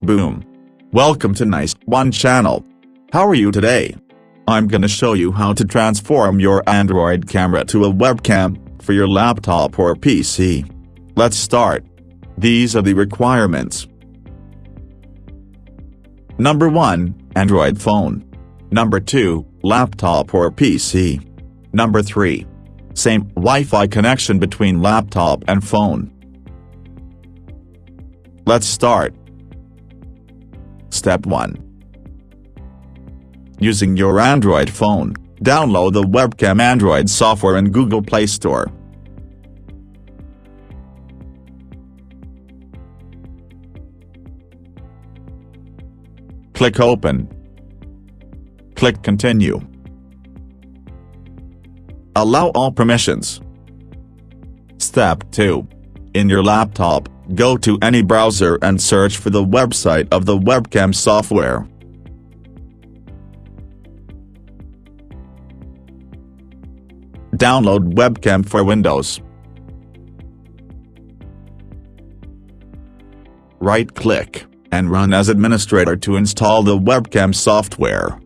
Boom! Welcome to Naizwan channel. How are you today? I'm gonna show you how to transform your Android camera to a webcam for your laptop or PC. Let's start. These are the requirements. Number 1, Android phone. Number 2, laptop or PC. Number 3, same Wi-Fi connection between laptop and phone. Let's start. Step 1. Using your Android phone, download the webcam Android software in Google Play Store. Click Open. Click Continue. Allow all permissions. Step 2. In your laptop, go to any browser and search for the website of the webcam software. Download webcam for Windows. Right-click, and run as administrator to install the webcam software.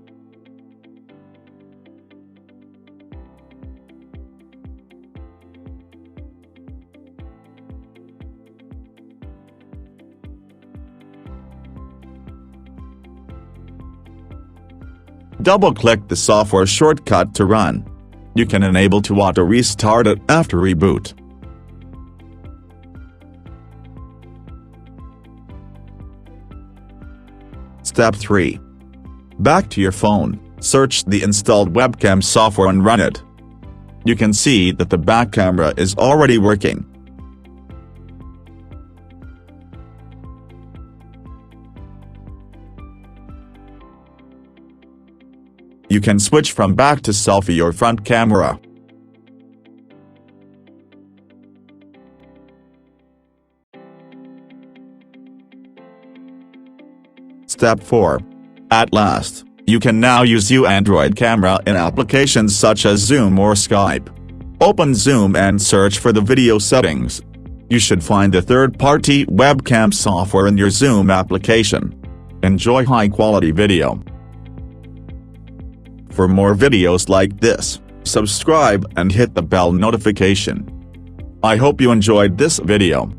Double-click the software shortcut to run. You can enable to auto-restart it after reboot. Step 3. Back to your phone, search the installed webcam software and run it. You can see that the back camera is already working. You can switch from back to selfie or front camera. Step 4. At last, you can now use your Android camera in applications such as Zoom or Skype. Open Zoom and search for the video settings. You should find the third-party webcam software in your Zoom application. Enjoy high-quality video. For more videos like this, subscribe and hit the bell notification. I hope you enjoyed this video.